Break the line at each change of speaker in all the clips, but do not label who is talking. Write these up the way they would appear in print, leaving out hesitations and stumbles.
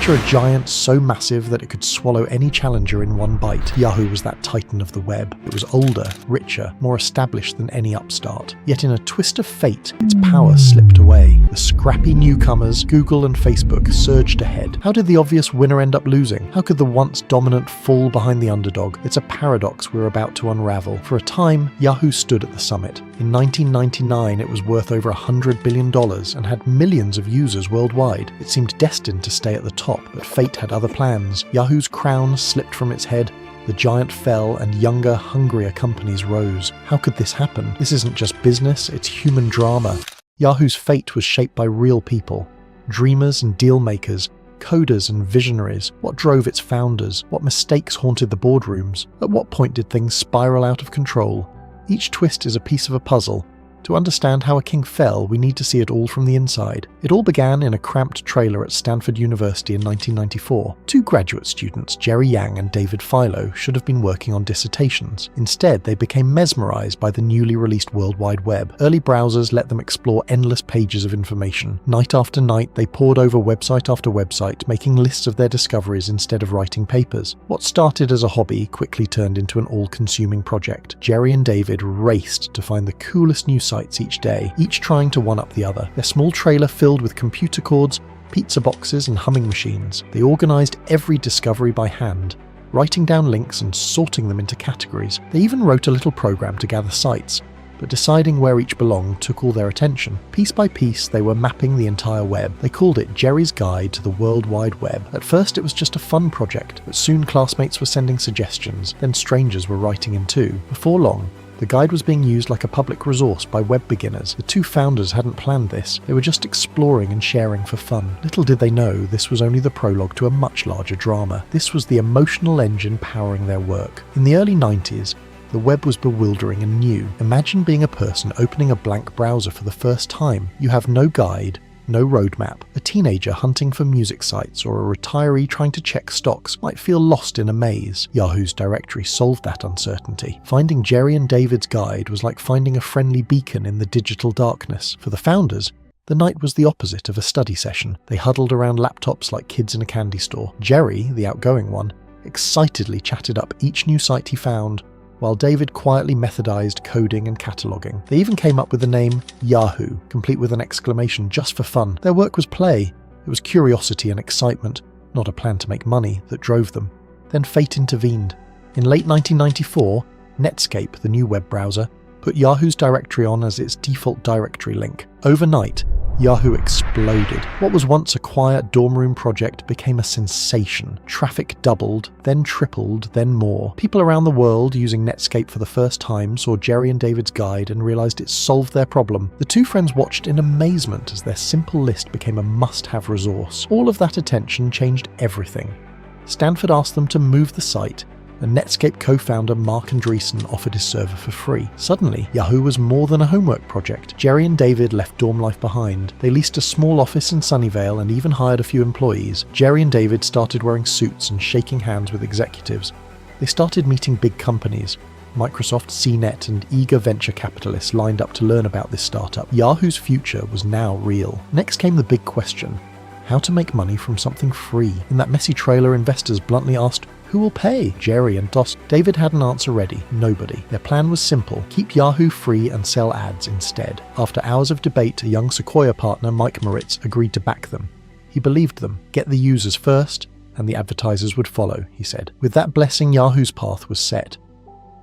Picture a giant so massive that it could swallow any challenger in one bite. Yahoo was that titan of the web. It was older, richer, more established than any upstart. Yet in a twist of fate, its power slipped away. The scrappy newcomers, Google and Facebook, surged ahead. How did the obvious winner end up losing? How could the once dominant fall behind the underdog? It's a paradox we're about to unravel. For a time, Yahoo stood at the summit. In 1999, it was worth over $100 billion and had millions of users worldwide. It seemed destined to stay at the top, but fate had other plans. Yahoo's crown slipped from its head, the giant fell, and younger, hungrier companies rose. How could this happen? This isn't just business, it's human drama. Yahoo's fate was shaped by real people. Dreamers and deal makers, coders and visionaries. What drove its founders? What mistakes haunted the boardrooms? At what point did things spiral out of control? Each twist is a piece of a puzzle. To understand how a king fell, we need to see it all from the inside. It all began in a cramped trailer at Stanford University in 1994. Two graduate students, Jerry Yang and David Filo, should have been working on dissertations. Instead, they became mesmerized by the newly released World Wide Web. Early browsers let them explore endless pages of information. Night after night, they pored over website after website, making lists of their discoveries instead of writing papers. What started as a hobby quickly turned into an all-consuming project. Jerry and David raced to find the coolest new sites each day, each trying to one-up the other. Their small trailer filled with computer cords, pizza boxes and humming machines. They organized every discovery by hand, writing down links and sorting them into categories. They even wrote a little program to gather sites, but deciding where each belonged took all their attention. Piece by piece, they were mapping the entire web. They called it Jerry's Guide to the World Wide Web. At first, it was just a fun project, but soon classmates were sending suggestions, then strangers were writing in too. Before long, the guide was being used like a public resource by web beginners. The two founders hadn't planned this. They were just exploring and sharing for fun. Little did they know this was only the prologue to a much larger drama. This was the emotional engine powering their work. In the early 90s, the web was bewildering and new. Imagine being a person opening a blank browser for the first time. You have no guide, no roadmap. A teenager hunting for music sites or a retiree trying to check stocks might feel lost in a maze. Yahoo's directory solved that uncertainty. Finding Jerry and David's guide was like finding a friendly beacon in the digital darkness. For the founders, the night was the opposite of a study session. They huddled around laptops like kids in a candy store. Jerry, the outgoing one, excitedly chatted up each new site he found, while David quietly methodized coding and cataloging. They even came up with the name Yahoo, complete with an exclamation just for fun. Their work was play. It was curiosity and excitement, not a plan to make money, that drove them. Then fate intervened. In late 1994, Netscape, the new web browser, put Yahoo's directory on as its default directory link. Overnight, Yahoo exploded. What was once a quiet dorm room project became a sensation. Traffic doubled, then tripled, then more. People around the world using Netscape for the first time saw Jerry and David's guide and realized it solved their problem. The two friends watched in amazement as their simple list became a must-have resource. All of that attention changed everything. Stanford asked them to move the site, and Netscape co-founder Mark Andreessen offered his server for free. Suddenly, Yahoo was more than a homework project. Jerry and David left dorm life behind. They leased a small office in Sunnyvale and even hired a few employees. Jerry and David started wearing suits and shaking hands with executives. They started meeting big companies. Microsoft, CNET, and eager venture capitalists lined up to learn about this startup. Yahoo's future was now real. Next came the big question: how to make money from something free? In that messy trailer, investors bluntly asked, who will pay? Jerry and David had an answer ready: nobody. Their plan was simple: keep Yahoo free and sell ads instead. After hours of debate, a young Sequoia partner, Mike Moritz, agreed to back them. He believed them. Get the users first, and the advertisers would follow, he said. With that blessing, Yahoo's path was set.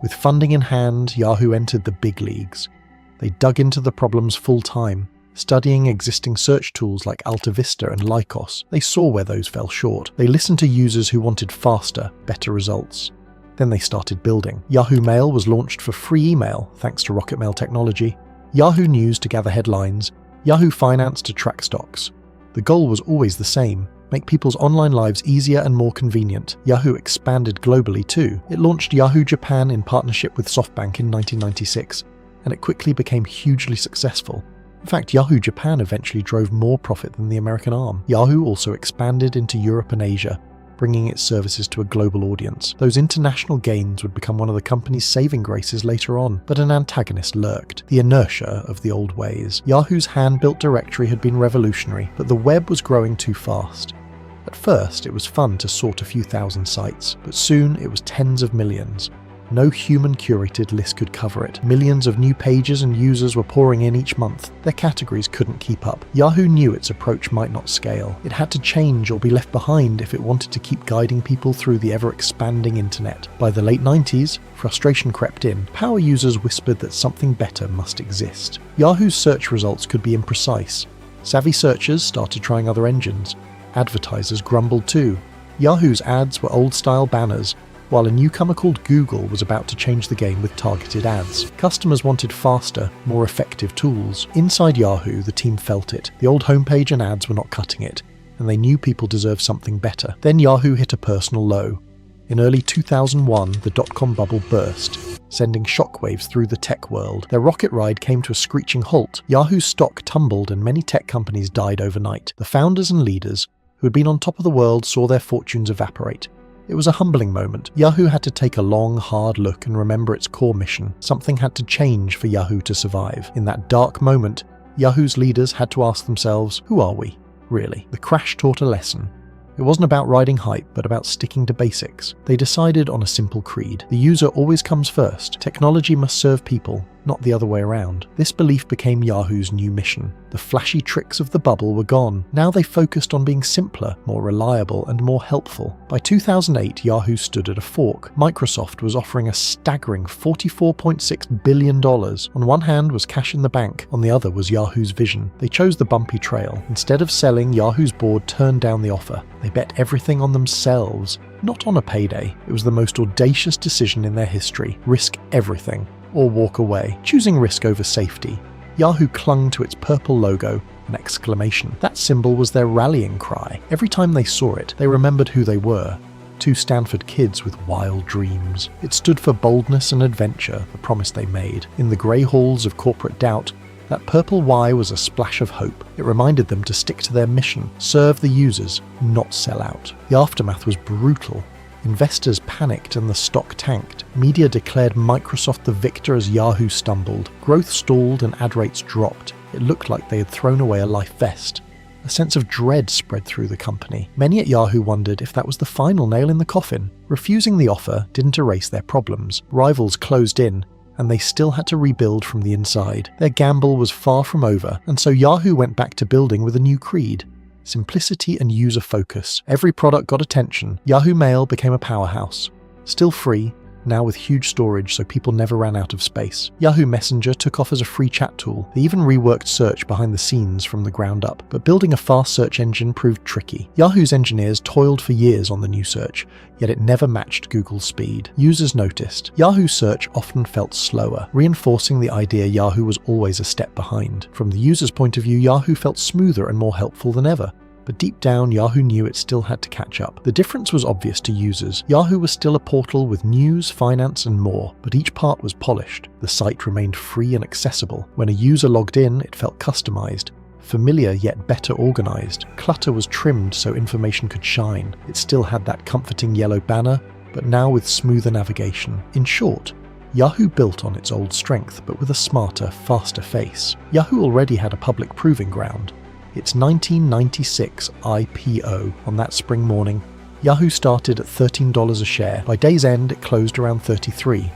With funding in hand, Yahoo entered the big leagues. They dug into the problems full time, studying existing search tools like AltaVista and Lycos. They saw where those fell short. They listened to users who wanted faster, better results. Then they started building. Yahoo Mail was launched for free email, thanks to Rocket Mail technology. Yahoo News to gather headlines. Yahoo Finance to track stocks. The goal was always the same: make people's online lives easier and more convenient. Yahoo expanded globally too. It launched Yahoo Japan in partnership with SoftBank in 1996, and it quickly became hugely successful. In fact, Yahoo Japan eventually drove more profit than the American arm. Yahoo also expanded into Europe and Asia, bringing its services to a global audience. Those international gains would become one of the company's saving graces later on, but an antagonist lurked: the inertia of the old ways. Yahoo's hand-built directory had been revolutionary, but the web was growing too fast. At first, it was fun to sort a few thousand sites, but soon it was tens of millions. No human-curated list could cover it. Millions of new pages and users were pouring in each month. Their categories couldn't keep up. Yahoo knew its approach might not scale. It had to change or be left behind if it wanted to keep guiding people through the ever-expanding internet. By the late 90s, frustration crept in. Power users whispered that something better must exist. Yahoo's search results could be imprecise. Savvy searchers started trying other engines. Advertisers grumbled too. Yahoo's ads were old-style banners, while a newcomer called Google was about to change the game with targeted ads. Customers wanted faster, more effective tools. Inside Yahoo, the team felt it. The old homepage and ads were not cutting it, and they knew people deserved something better. Then Yahoo hit a personal low. In early 2001, the dot-com bubble burst, sending shockwaves through the tech world. Their rocket ride came to a screeching halt. Yahoo's stock tumbled and many tech companies died overnight. The founders and leaders, who had been on top of the world, saw their fortunes evaporate. It was a humbling moment. Yahoo had to take a long, hard look and remember its core mission. Something had to change for Yahoo to survive. In that dark moment, Yahoo's leaders had to ask themselves, who are we, really? The crash taught a lesson. It wasn't about riding hype, but about sticking to basics. They decided on a simple creed. The user always comes first. Technology must serve people, not the other way around. This belief became Yahoo's new mission. The flashy tricks of the bubble were gone. Now they focused on being simpler, more reliable, and more helpful. By 2008, Yahoo stood at a fork. Microsoft was offering a staggering $44.6 billion. On one hand was cash in the bank, on the other was Yahoo's vision. They chose the bumpy trail. Instead of selling, Yahoo's board turned down the offer. They bet everything on themselves, not on a payday. It was the most audacious decision in their history. Risk everything, or walk away, choosing risk over safety. Yahoo clung to its purple logo, an exclamation. That symbol was their rallying cry. Every time they saw it, they remembered who they were. Two Stanford kids with wild dreams. It stood for boldness and adventure, the promise they made. In the grey halls of corporate doubt, that purple Y was a splash of hope. It reminded them to stick to their mission, serve the users, not sell out. The aftermath was brutal. Investors panicked and the stock tanked. Media declared Microsoft the victor as Yahoo stumbled. Growth stalled and ad rates dropped. It looked like they had thrown away a life vest. A sense of dread spread through the company. Many at Yahoo wondered if that was the final nail in the coffin. Refusing the offer didn't erase their problems. Rivals closed in, and they still had to rebuild from the inside. Their gamble was far from over, and so Yahoo went back to building with a new creed. Simplicity and user focus. Every product got attention. Yahoo Mail became a powerhouse. Still free, now with huge storage so people never ran out of space. Yahoo Messenger took off as a free chat tool. They even reworked search behind the scenes from the ground up. But building a fast search engine proved tricky. Yahoo's engineers toiled for years on the new search, yet it never matched Google's speed. Users noticed. Yahoo search often felt slower, reinforcing the idea Yahoo was always a step behind. From the user's point of view, Yahoo felt smoother and more helpful than ever. But deep down, Yahoo knew it still had to catch up. The difference was obvious to users. Yahoo was still a portal with news, finance, and more, but each part was polished. The site remained free and accessible. When a user logged in, it felt customized, familiar yet better organized. Clutter was trimmed so information could shine. It still had that comforting yellow banner, but now with smoother navigation. In short, Yahoo built on its old strength, but with a smarter, faster face. Yahoo already had a public proving ground. Its 1996 IPO on that spring morning, Yahoo started at $13 a share. By day's end, it closed around $33,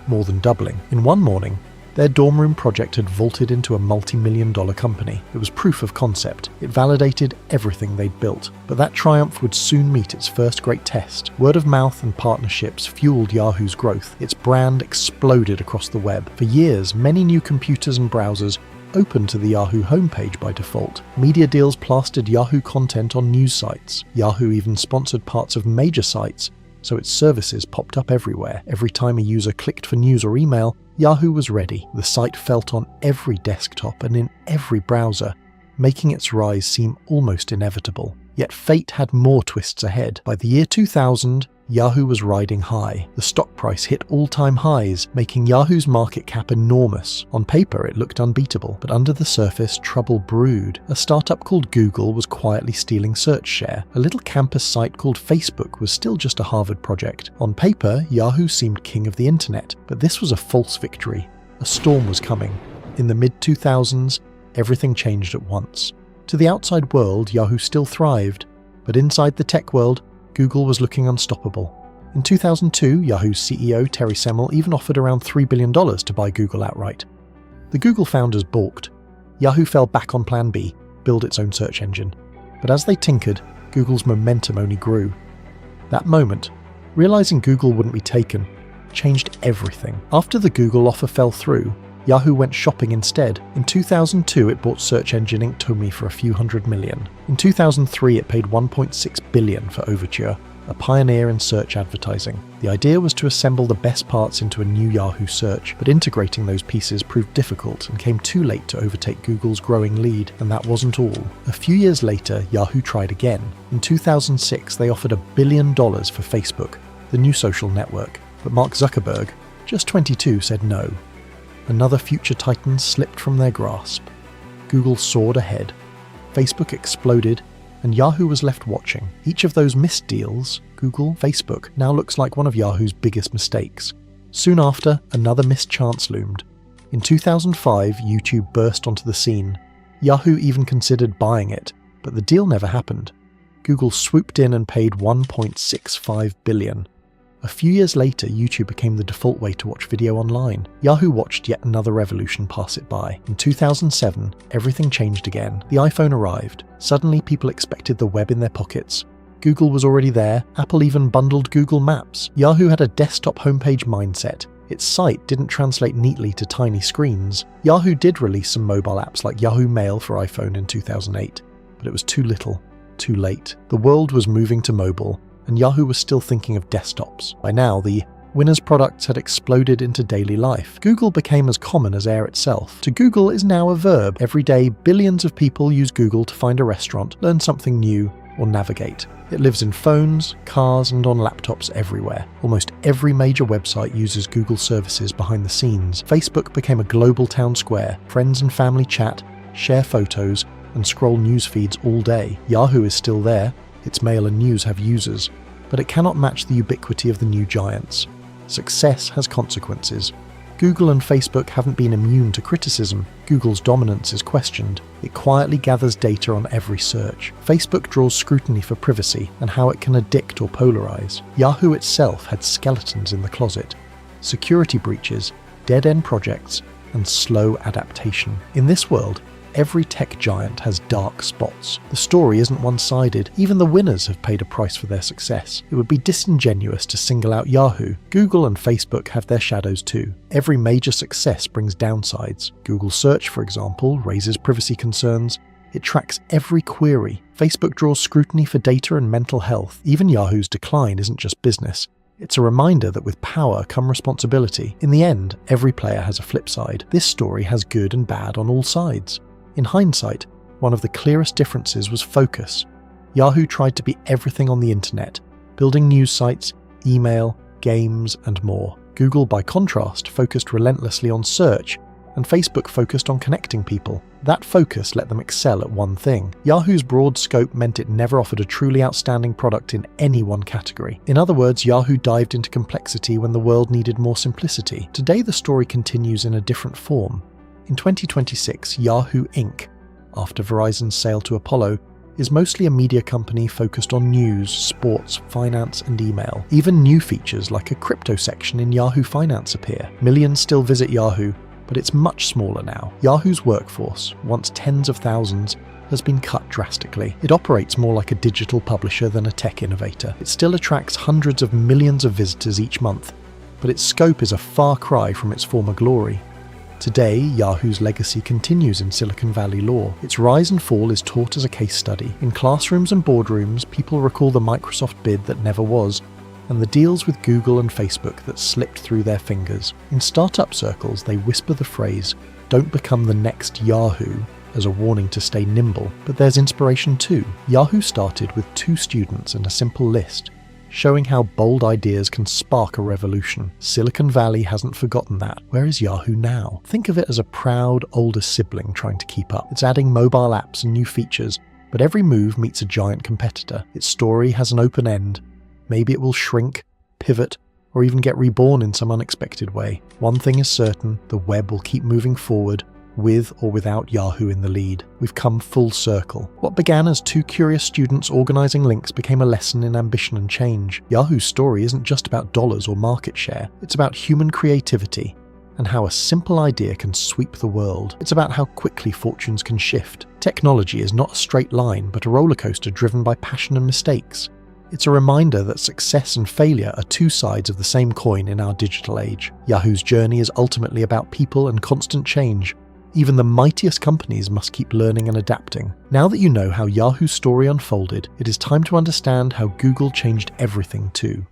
more than doubling. In one morning, their dorm room project had vaulted into a multi-million-dollar company. It was proof of concept. It validated everything they'd built. But that triumph would soon meet its first great test. Word of mouth and partnerships fueled Yahoo's growth. Its brand exploded across the web. For years, many new computers and browsers open to the Yahoo homepage by default. Media deals plastered Yahoo content on news sites. Yahoo even sponsored parts of major sites, so its services popped up everywhere. Every time a user clicked for news or email, Yahoo was ready. The site felt on every desktop and in every browser, making its rise seem almost inevitable. Yet fate had more twists ahead. By the year 2000, Yahoo was riding high. The stock price hit all-time highs, making Yahoo's market cap enormous. On paper, it looked unbeatable, but under the surface, trouble brewed. A startup called Google was quietly stealing search share. A little campus site called Facebook was still just a Harvard project. On paper, Yahoo seemed king of the internet, but this was a false victory. A storm was coming. In the mid-2000s, everything changed at once. To the outside world, Yahoo still thrived, But inside the tech world, Google was looking unstoppable. In 2002, Yahoo's CEO Terry Semel even offered around $3 billion to buy Google outright. The Google founders balked. Yahoo fell back on Plan B, build its own search engine. But as they tinkered, Google's momentum only grew. That moment, realizing Google wouldn't be taken, changed everything. After the Google offer fell through, Yahoo went shopping instead. In 2002, it bought search engine Inktomi for a few $100 million. In 2003, it paid $1.6 billion for Overture, a pioneer in search advertising. The idea was to assemble the best parts into a new Yahoo search, but integrating those pieces proved difficult and came too late to overtake Google's growing lead, and that wasn't all. A few years later, Yahoo tried again. In 2006, they offered $1 billion for Facebook, the new social network, but Mark Zuckerberg, just 22, said no. Another future titan slipped from their grasp. Google soared ahead. Facebook exploded, and Yahoo was left watching. Each of those missed deals, Google, Facebook, now looks like one of Yahoo's biggest mistakes. Soon after, another missed chance loomed. In 2005, YouTube burst onto the scene. Yahoo even considered buying it, but the deal never happened. Google swooped in and paid $1.65 billion. A few years later, YouTube became the default way to watch video online. Yahoo watched yet another revolution pass it by. In 2007, everything changed again. The iPhone arrived. Suddenly, people expected the web in their pockets. Google was already there. Apple even bundled Google Maps. Yahoo had a desktop homepage mindset. Its site didn't translate neatly to tiny screens. Yahoo did release some mobile apps like Yahoo Mail for iPhone in 2008, but it was too little, too late. The world was moving to mobile, and Yahoo was still thinking of desktops. By now, the winner's products had exploded into daily life. Google became as common as air itself. To Google is now a verb. Every day, billions of people use Google to find a restaurant, learn something new, or navigate. It lives in phones, cars, and on laptops everywhere. Almost every major website uses Google services behind the scenes. Facebook became a global town square. Friends and family chat, share photos, and scroll news feeds all day. Yahoo is still there. Its mail and news have users, but it cannot match the ubiquity of the new giants. Success has consequences. Google and Facebook haven't been immune to criticism. Google's dominance is questioned. It quietly gathers data on every search. Facebook draws scrutiny for privacy and how it can addict or polarize. Yahoo itself had skeletons in the closet. Security breaches, dead-end projects, and slow adaptation. In this world, every tech giant has dark spots. The story isn't one-sided. Even the winners have paid a price for their success. It would be disingenuous to single out Yahoo. Google and Facebook have their shadows too. Every major success brings downsides. Google Search, for example, raises privacy concerns. It tracks every query. Facebook draws scrutiny for data and mental health. Even Yahoo's decline isn't just business. It's a reminder that with power come responsibility. In the end, every player has a flip side. This story has good and bad on all sides. In hindsight, one of the clearest differences was focus. Yahoo tried to be everything on the internet, building news sites, email, games, and more. Google, by contrast, focused relentlessly on search, and Facebook focused on connecting people. That focus let them excel at one thing. Yahoo's broad scope meant it never offered a truly outstanding product in any one category. In other words, Yahoo dived into complexity when the world needed more simplicity. Today, the story continues in a different form. In 2026, Yahoo Inc., after Verizon's sale to Apollo, is mostly a media company focused on news, sports, finance, and email. Even new features like a crypto section in Yahoo Finance appear. Millions still visit Yahoo, but it's much smaller now. Yahoo's workforce, once tens of thousands, has been cut drastically. It operates more like a digital publisher than a tech innovator. It still attracts hundreds of millions of visitors each month, but its scope is a far cry from its former glory. Today, Yahoo's legacy continues in Silicon Valley lore. Its rise and fall is taught as a case study. In classrooms and boardrooms, people recall the Microsoft bid that never was, and the deals with Google and Facebook that slipped through their fingers. In startup circles, they whisper the phrase, "Don't become the next Yahoo," as a warning to stay nimble. But there's inspiration too. Yahoo started with 2 students and a simple list, showing how bold ideas can spark a revolution. Silicon Valley hasn't forgotten that. Where is Yahoo now? Think of it as a proud older sibling trying to keep up. It's adding mobile apps and new features, but every move meets a giant competitor. Its story has an open end. Maybe it will shrink, pivot, or even get reborn in some unexpected way. One thing is certain, the web will keep moving forward, with or without Yahoo in the lead. We've come full circle. What began as two curious students organizing links became a lesson in ambition and change. Yahoo's story isn't just about dollars or market share, it's about human creativity and how a simple idea can sweep the world. It's about how quickly fortunes can shift. Technology is not a straight line, but a roller coaster driven by passion and mistakes. It's a reminder that success and failure are two sides of the same coin in our digital age. Yahoo's journey is ultimately about people and constant change. Even the mightiest companies must keep learning and adapting. Now that you know how Yahoo's story unfolded, it is time to understand how Google changed everything too.